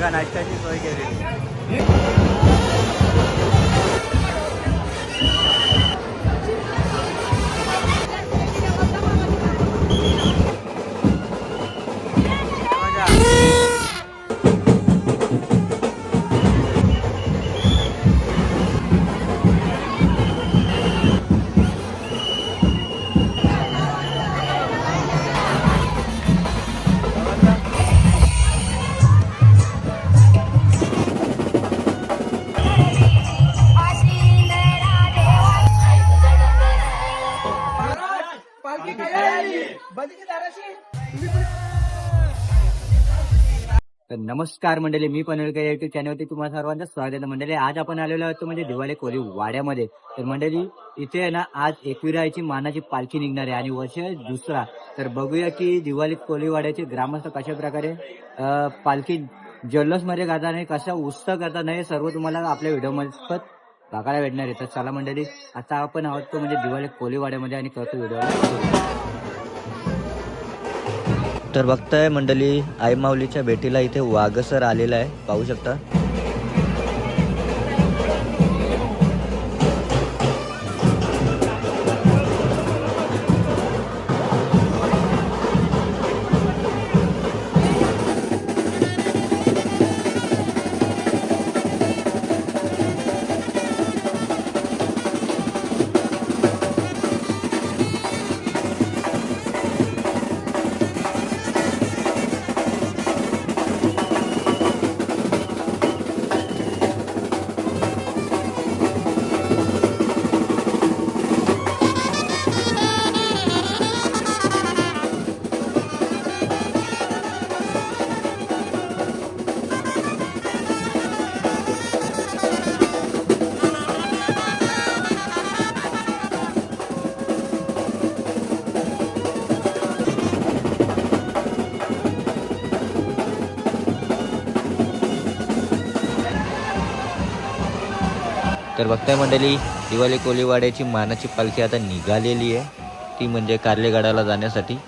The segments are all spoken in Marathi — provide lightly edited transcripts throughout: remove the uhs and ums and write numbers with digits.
बघा नाश्त्याची सोय केलेली. तर नमस्कार मंडळी, मी पनवेलकर युट्यूब चॅनलवरती तुम्हाला सर्वांचं स्वागत आहे. मंडळी आज आपण आलेलो आहोत म्हणजे दिवाळी कोली वाड्यामध्ये. तर मंडळी इथे आहे ना आज एकविरायची मानाची पालखी निघणार आहे आणि वर्ष दुसरा. तर बघूया की दिवाळी कोली वाड्याचे ग्रामस्थ कशा प्रकारे पालखी जल्लोषमध्ये गातात आणि कसा उत्सव करतात नाही सर्व तुम्हाला आपल्या व्हिडिओमध्ये बघायला भेटणार आहे. तर चला मंडळी, आता आपण आहोत तो म्हणजे दिवाळी कोली वाड्यामध्ये आणि करतो व्हिडिओ. तर बघताय मंडळी, आई माऊलीच्या भेटीला इथे वाघसर आलेला आहे, पाहू शकता. तर बघताय मंडळी, दिवाळी कोलीवाड्याची मानाची पालखी आता निघालेली आहे, ती म्हणजे कार्लेगडाला जाण्यासाठी.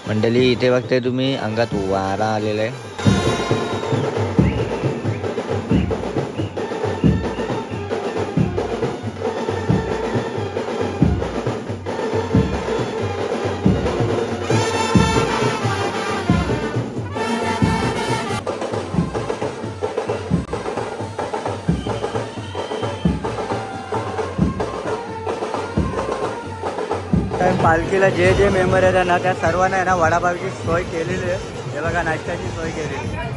मंडळी इथे बघताय तुम्ही, अंगात वारा आलेला आहे. पालखीला जे जे मेंबर आहेत ना त्या सर्वांना आहे ना वडापावची सोय केलेली आहे. हे बघा नाश्त्याची सोय केलेली आहे.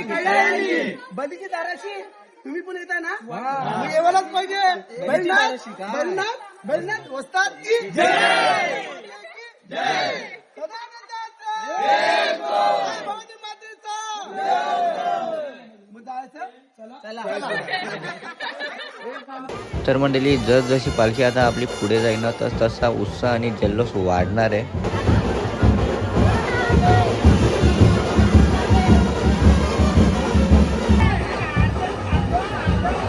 बलीची दाराशी तुम्ही पण येताय ना मग येवायलाच पाहिजे. बैलनाथ वस्ताद की जय. सदानंदाचा साईबाबाजी मातेचा मग जायचं. चला. तर मंडळी जशी पालखी आता आपली पुढे जाईल ना तसा उत्साह आणि जल्लोष वाढणार आहे.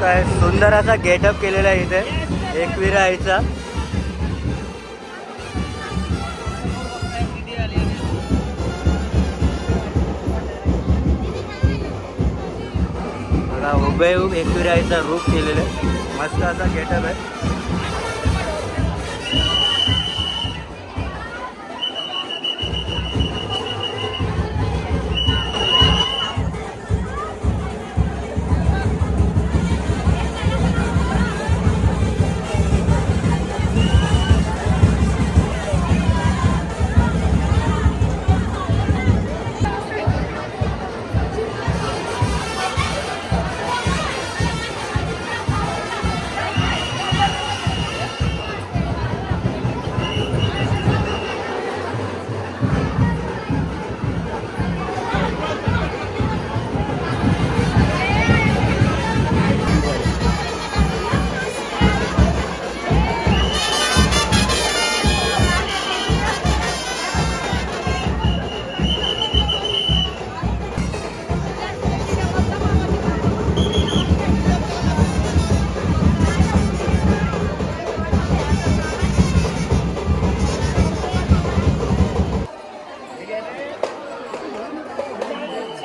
काय सुंदर असा गेटअप केलेला आहे इथे एकविरा आईचा. बघा हुबेहूब एकविरा आईचा रूप केलेलं आहे. मस्त असा गेटअप आहे.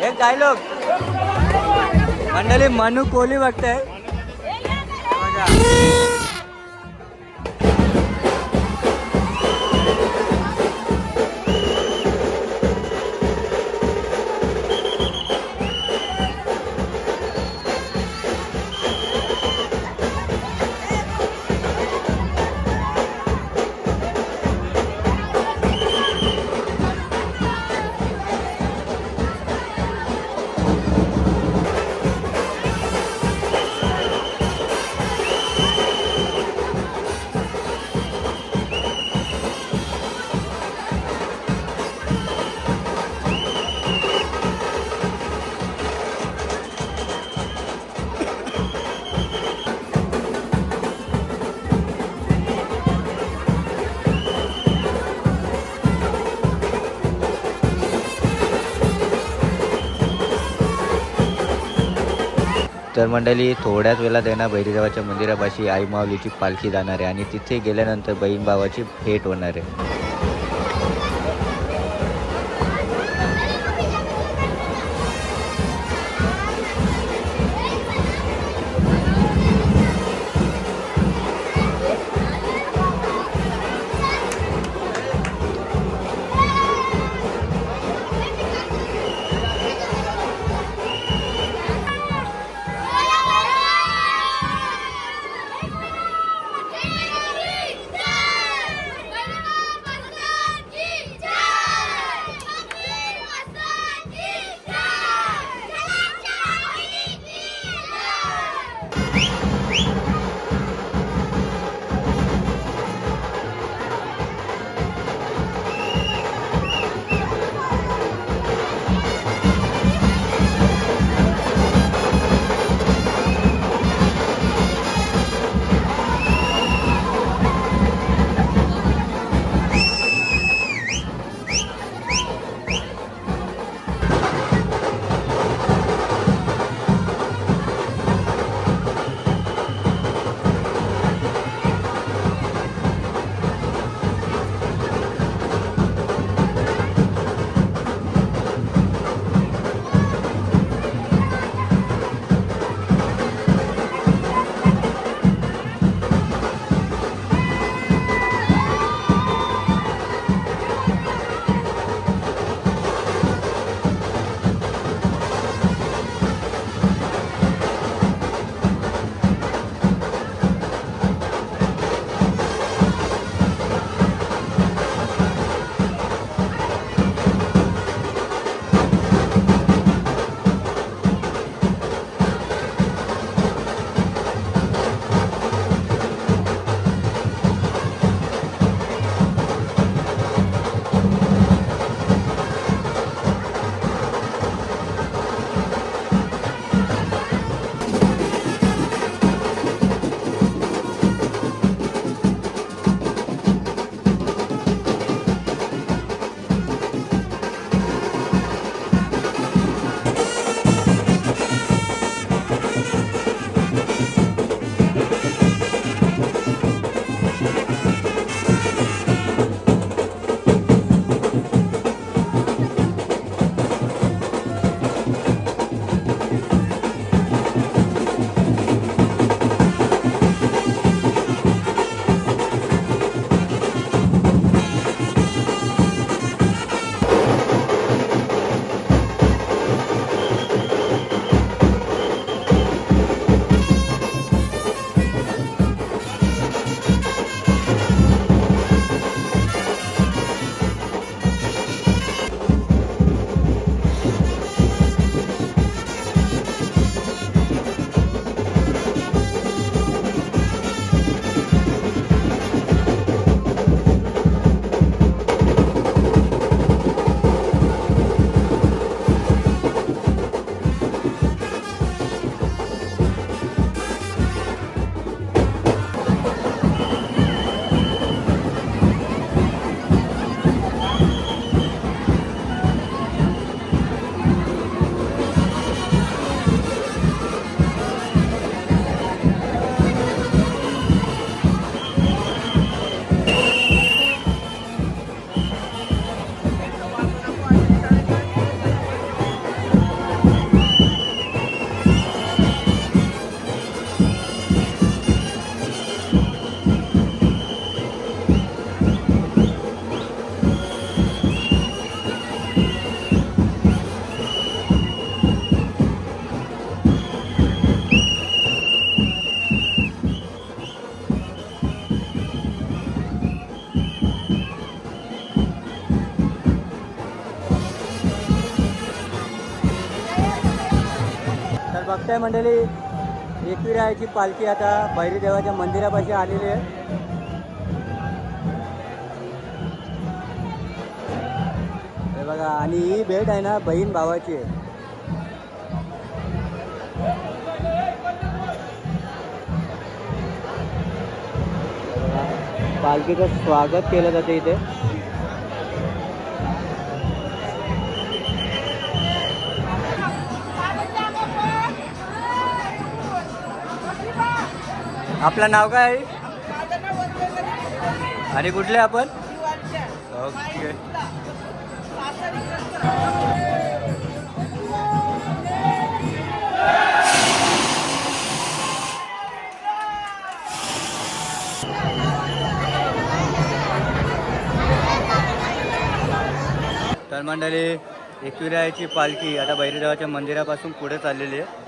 एक डायलॉग मंडळी मनू कोहली बघताय. तर मंडळी थोड्याच वेळात आहे ना भैरीदेवाच्या मंदिरापाशी आई माऊलीची पालखी जाणार आहे आणि तिथे गेल्यानंतर बहीण भावाची भेट होणार आहे. बघताय मंडळी एकविरायाची पालखी आता भैरी देवाच्या मंदिरापाशी आलेली आहे. हे बघा आणि ही भेट आहे ना बहीण भावाची आहे. पालखीचं स्वागत केलं जाते इथे. आपलं नाव काय आहे आणि कुठले आपण? ओके. तर मंडळी एकविरायाची पालखी आता भैरीदेवाच्या मंदिरापासून पुढे चाललेली आहे.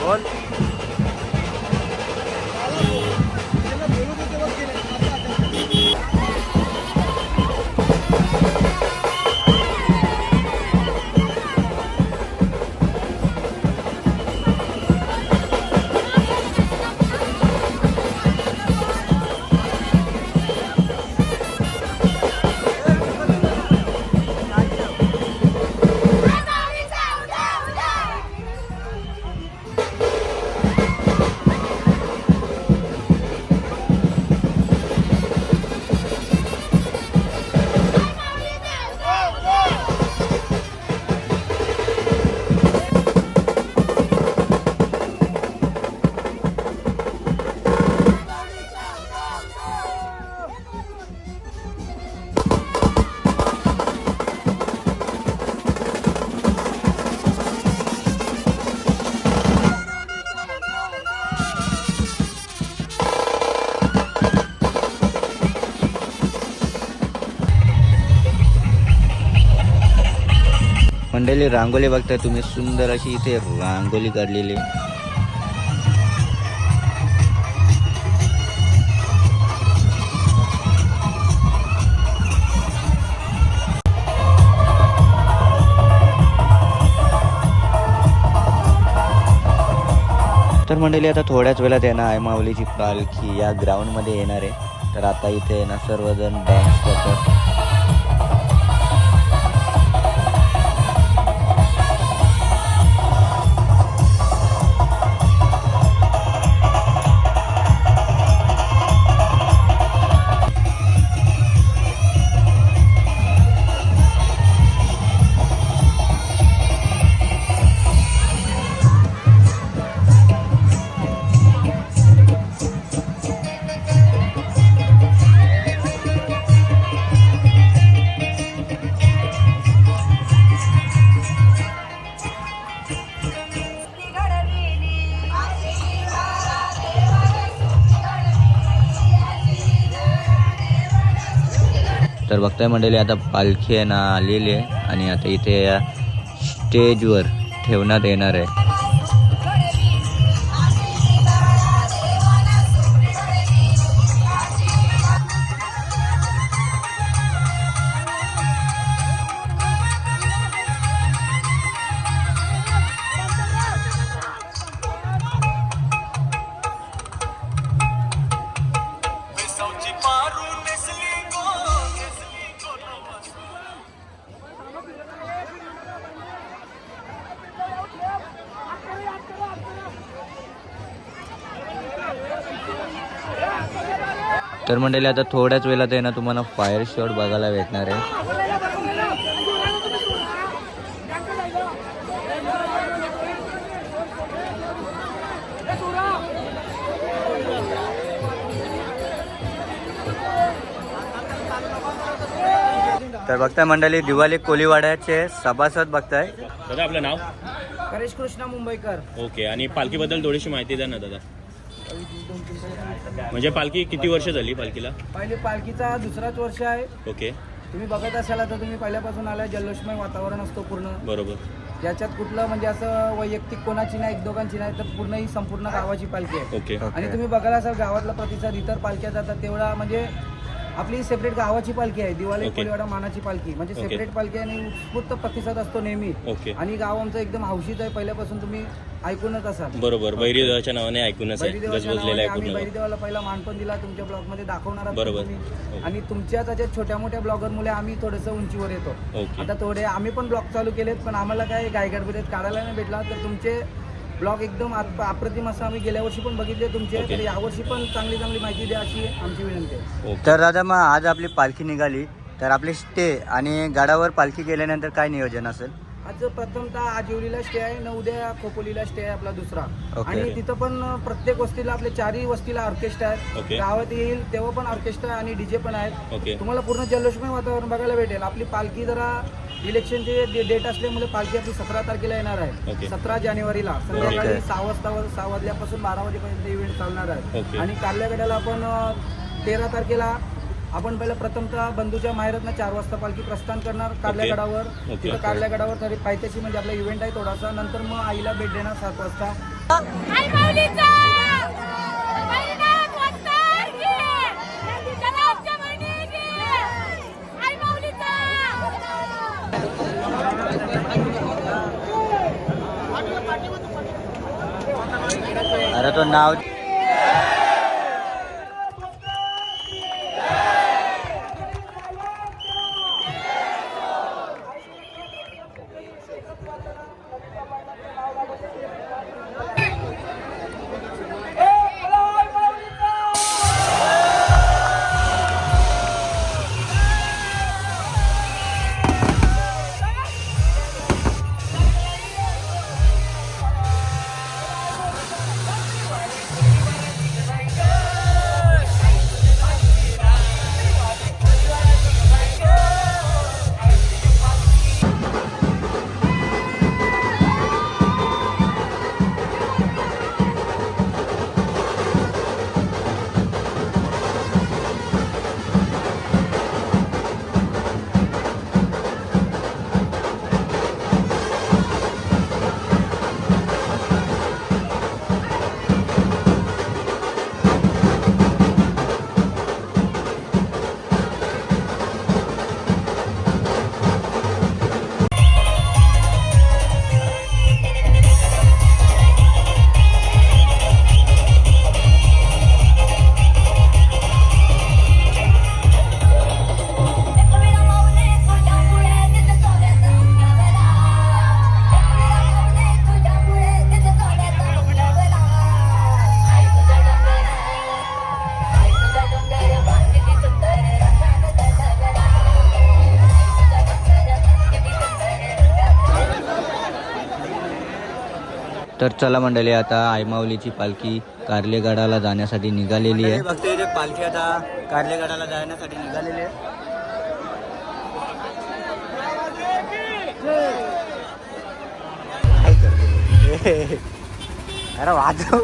बोल. मंडळी रांगोली बघताय तुम्ही, सुंदर अशी इथे रांगोली काढलेली. तर मंडळी आता थोड्याच वेळात आहे ना आई माऊलीची पालखी या ग्राउंडमध्ये येणार आहे. तर आता इथे ना सर्वजण डान्स करतात. तर बघताय मंडळी आता पालखी आहे ना आलेली आहे आणि आता इथे या स्टेजवर ठेवण्यात येणार आहे. तर मंडळी आता थोड्याच वेळात आहे ना तुम्हाला फायर शॉट बघायला भेटणार आहे. तर बघताय मंडळी दिवाळी कोलीवाड्याचे सभासद बघताय. दादा आपलं नाव? करेश कृष्णा मुंबईकर. ओके. आणि पालखीबद्दल थोडीशी माहिती द्या ना दादा. म्हणजे पालखी किती वर्ष झाली पालखीला? पहिली पालखीचा दुसराच वर्ष आहे. ओके. तुम्ही बघत असाल आता, तुम्ही पहिल्यापासून आला, जल्लोषमय वातावरण असतो पूर्ण. बरोबर. ज्याच्यात कुठलं म्हणजे असं वैयक्तिक कोणाची नाही, एक दोघांची नाही, तर पूर्ण ही संपूर्ण गावाची पालखी आहे. ओके. आणि तुम्ही बघायला असाल गावातला प्रतिसाद इतर पालख्या जातात तेवढा, म्हणजे आपली सेपरेट गावाची पालखी आहे, दिवाळी ओके. कोलीवाडा मानाची पालखी, म्हणजे ओके. सेपरेट पालखी आहे आणि उत्स्फूर्त प्रतिसाद असतो नेहमी. ओके. आणि गाव आमचं एकदम हौशीच आहे, पहिल्यापासून तुम्ही ऐकूनच असाल. बरोबर. बैरीदेवाच्या नावाने ऐकूनच आहे, बैरीदेवाच्या गजबजलेलं नावाने आहे आम्ही पूर्ण. बैरीदेवाला पहिला मान पण दिला, तुमच्या ब्लॉग मध्ये दाखवणार आहात बरोबर. तुम्ही. आणि तुमच्याच याच्यात छोट्या मोठ्या ब्लॉगर मुळे आम्ही थोडंसं उंचीवर येतो. ओके. आता थोडे आम्ही पण ब्लॉग चालू केलेत, पण आम्हाला काय गायगडबडीत काढायला नाही भेटला, तर तुमचे ब्लॉग एकदम अप्रतिम असं आम्ही गेल्या वर्षी पण बघितले तुमचे. ओके. तर यावर्षी पण चांगली चांगली माहिती द्या अशी आमची विनंती आहे. ओके. तर दादा मग आज आपली पालखी निघाली, तर आपली स्टे आणि गडावर पालखी गेल्यानंतर काय नियोजन असेल? आज प्रथमतः आजिवलीला स्टे आहे आणि उद्या खोपोलीला स्टे आहे आपला दुसरा. ओके. आणि तिथं पण प्रत्येक वस्तीला, आपल्या 4ही वस्तीला ऑर्केस्ट्रा आहेत. ओके. गावात येईल तेव्हा पण ऑर्केस्ट्रा आणि डीजे पण आहेत. ओके. तुम्हाला पूर्ण जल्लोषमय वातावरण बघायला भेटेल. आपली पालखी जरा इलेक्शनचे डेट असल्यामुळे पालखी आपली 17 तारखेला येणार आहे. ओके. 17 जानेवारीला संध्याकाळी ओके. 6 वाजल्यापासून 12 वाजेपर्यंत इव्हेंट चालणार आहे. ओके. आणि कारल्यागडाला आपण 13 तारखेला आपण पहिलं प्रथमतः बंधूच्या माहेरातनं 4 वाजता पालखी प्रस्थान करणार कारल्यागडावर. ओके. तिथं कारल्यागडावर तरी पायथ्याशी म्हणजे आपला इव्हेंट आहे थोडासा. नंतर मग आईला भेट देणार 7 वाजता. आई माऊलीचा परिणाम वस्तार की जनाबच्या म्हणी की आई माऊलीचा. अरे तो नाव तर चला मंडळी, आता आईमाऊलीची पालखी कारलेगडाला जाण्यासाठी निघालेली आहे. बघते इथे पालखी आता कारलेगडाला जाण्यासाठी निघालेली आहे. अरे वाजव.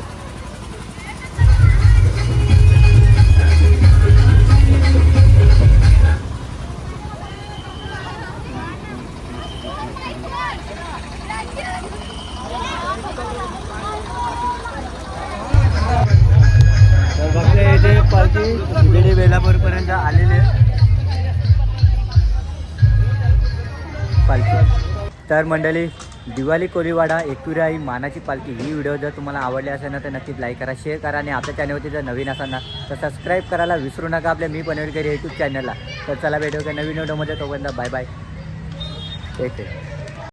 तर बघते इथे पालखी बेलापूर पर्यंत आलेली आहे पालखी. तर मंडळी, दिवाळी कोलीवाडा एकविरा ही मानाची पालखी ही व्हिडिओ जर तुम्हाला आवडली असेल ना तर नक्कीच लाईक करा, शेअर करा आणि आपल्या चॅनलवरती जर नवीन असाल ना तर सबस्क्राईब करायला विसरू नका आपल्या मी पनवेलकर यूट्यूब चॅनलला. तर चला भेटू का नवीन व्हिडिओमध्ये, तोपर्यंत बाय बाय, टेक केअर.